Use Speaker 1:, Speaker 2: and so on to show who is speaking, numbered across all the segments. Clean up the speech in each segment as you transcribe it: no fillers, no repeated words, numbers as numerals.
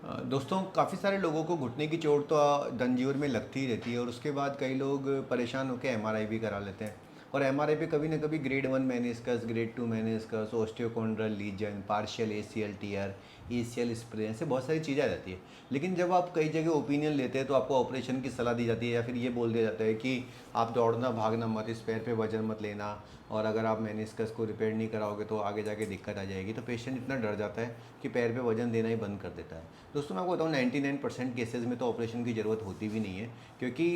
Speaker 1: दोस्तों काफ़ी सारे लोगों को घुटने की चोट तो दंजीवर में लगती ही रहती है और उसके बाद कई लोग परेशान होकर एमआरआई भी करा लेते हैं। और एमआरआई पे कभी ना कभी grade 1 meniscus, grade 2 meniscus, osteochondral lesion, partial ACL tear, ACL sprain, ऐसे बहुत सारी चीज़ें आ जाती है। लेकिन जब आप कई जगह ओपिनियन लेते हैं तो आपको ऑपरेशन की सलाह दी जाती है या फिर ये बोल दिया जाता है कि आप दौड़ना भागना मत, इस पैर पे वजन मत लेना, और अगर आप मेनिस्कस को रिपेयर नहीं कराओगे तो आगे जाके दिक्कत आ जाएगी। तो पेशेंट इतना डर जाता है कि पैर पे वजन देना ही बंद कर देता है। दोस्तों मैं आपको बताऊँ 99% केसेज़ में तो ऑपरेशन की ज़रूरत होती भी नहीं है, क्योंकि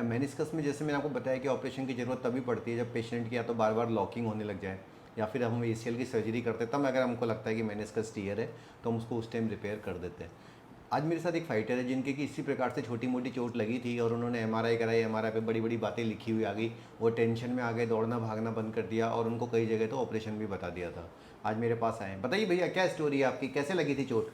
Speaker 1: मेनिस्कस में जैसे मैंने आपको बताया कि ऑपरेशन की ज़रूरत तभी पड़ती है जब पेशेंट की या तो बार बार लॉकिंग होने लग जाए या फिर हम एसीएल की सर्जरी करते हैं, तब अगर हमको लगता है कि मेनिस्कस टीयर है तो हम उसको उस टाइम रिपेयर कर देते हैं। आज मेरे साथ एक फाइटर है जिनके कि इसी प्रकार से छोटी मोटी चोट लगी थी और उन्होंने एमआरआई कराई, एमआरआई पे बड़ी बड़ी बातें लिखी हुई आ गई, वो टेंशन में आ गए, दौड़ना भागना बंद कर दिया और उनको कई जगह तो ऑपरेशन भी बता दिया था। आज मेरे पास आए हैं। बताइए भैया क्या स्टोरी है आपकी, कैसे लगी थी चोट?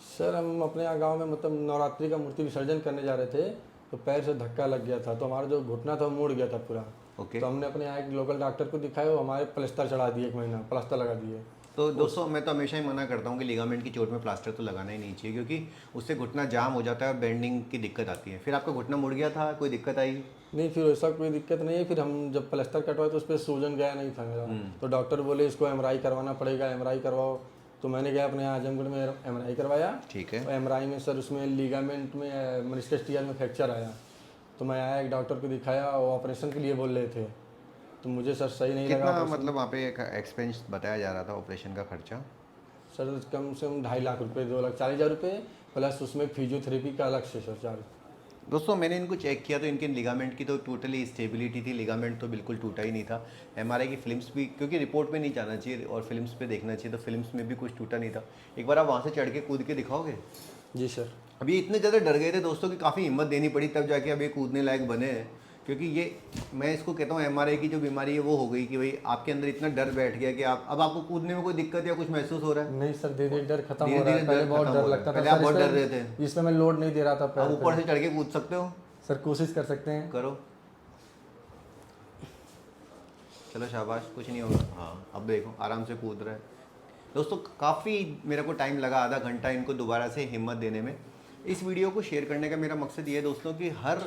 Speaker 2: सर हम अपने यहाँ गांव में मतलब नवरात्रि का मूर्ति विसर्जन करने जा रहे थे, तो पैर से धक्का लग गया था, तो हमारा जो घुटना था वो मुड़ गया था पूरा।
Speaker 1: ओके।
Speaker 2: तो हमने अपने यहाँ एक लोकल डॉक्टर को दिखाया, वो हमारे प्लास्टर चढ़ा दिए, 1 महीना प्लास्टर लगा दिए।
Speaker 1: तो
Speaker 2: उस
Speaker 1: दोस्तों मैं तो हमेशा ही मना करता हूँ कि लिगामेंट की चोट में प्लास्टर तो लगाना ही नहीं चाहिए, क्योंकि उससे घुटना जाम हो जाता है और बेंडिंग की दिक्कत आती है। फिर आपका घुटना मुड़ गया था, कोई दिक्कत आई?
Speaker 2: नहीं, फिर ऐसा कोई दिक्कत नहीं है। फिर हम जब प्लास्टर कटवाए तो उस पर सूजन गया नहीं था मेरा। तो डॉक्टर बोले इसको एमआरआई करवाना पड़ेगा, एमआरआई करवाओ। तो मैंने गया अपने यहाँ आजमगढ़ में, एमआरआई करवाया।
Speaker 1: ठीक है।
Speaker 2: और एमआरआई में सर उसमें लीगामेंट में मेनिस्कस टीयर में फ्रैक्चर आया। तो मैं आया, एक डॉक्टर को दिखाया, वो ऑपरेशन के लिए बोल रहे थे। तो मुझे सर सही नहीं लगा
Speaker 1: कितना
Speaker 2: ऑपरेशन।
Speaker 1: मतलब वहाँ पे एक एक्सपेंस बताया जा रहा था ऑपरेशन का खर्चा?
Speaker 2: सर कम से कम 2.5 लाख रुपये, 2,40,000 रुपये, प्लस उसमें फिजियोथेरेपी का अलग से सर चार्ज।
Speaker 1: दोस्तों मैंने इनको चेक किया तो इनके लिगामेंट की तो टोटली स्टेबिलिटी थी, लिगामेंट तो बिल्कुल टूटा ही नहीं था। एमआरआई की फिल्म्स भी, क्योंकि रिपोर्ट में नहीं जाना चाहिए और फिल्म्स पे देखना चाहिए, तो फिल्म्स में भी कुछ टूटा नहीं था। एक बार आप वहाँ से चढ़ के कूद के दिखाओगे?
Speaker 2: जी सर।
Speaker 1: अभी इतने ज़्यादा डर गए थे दोस्तों कि काफ़ी हिम्मत देनी पड़ी तब जाके अब ये कूदने लायक बने हैं। क्योंकि ये, मैं इसको कहता हूँ एमआरआई की जो बीमारी है वो हो गई कि भाई आपके अंदर इतना डर बैठ गया कि आप, अब आपको कूदने में कोई दिक्कत या कुछ महसूस हो रहा है?
Speaker 2: नहीं सर, धीरे धीरे डर खत्म
Speaker 1: धीरे
Speaker 2: हो रहा
Speaker 1: धीरे
Speaker 2: है। पहले
Speaker 1: डर
Speaker 2: बहुत
Speaker 1: खत्म
Speaker 2: डर
Speaker 1: हो रहा है,
Speaker 2: लगता था
Speaker 1: पहले आप
Speaker 2: सर,
Speaker 1: बहुत डर रहे थे।
Speaker 2: इसमें मैं लोड नहीं दे रहा था
Speaker 1: अब
Speaker 2: पैर
Speaker 1: ऊपर
Speaker 2: पे।
Speaker 1: से चढ़ के कूद सकते हो?
Speaker 2: सर कोशिश कर सकते हैं।
Speaker 1: करो। चलो शाबाश, कुछ नहीं होगा। हाँ अब देखो आराम से कूद रहा है। दोस्तों काफ़ी मेरे को टाइम लगा, आधा घंटा इनको दोबारा से हिम्मत देने में। इस वीडियो को शेयर करने का मेरा मकसद ये है दोस्तों कि हर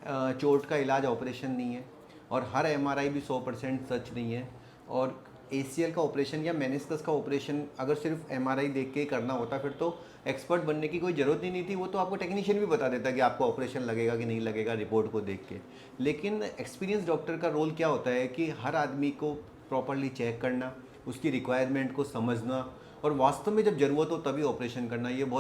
Speaker 1: चोट का इलाज ऑपरेशन नहीं है और हर एमआरआई भी 100% सच नहीं है। और एसीएल का ऑपरेशन या मेनिस्कस का ऑपरेशन अगर सिर्फ एमआरआई देख के ही करना होता फिर तो एक्सपर्ट बनने की कोई ज़रूरत ही नहीं थी। वो तो आपको टेक्नीशियन भी बता देता कि आपको ऑपरेशन लगेगा कि नहीं लगेगा रिपोर्ट को देख के। लेकिन एक्सपीरियंस डॉक्टर का रोल क्या होता है कि हर आदमी को प्रॉपरली चेक करना, उसकी रिक्वायरमेंट को समझना और वास्तव में जब ज़रूरत हो तभी ऑपरेशन करना। ये बहुत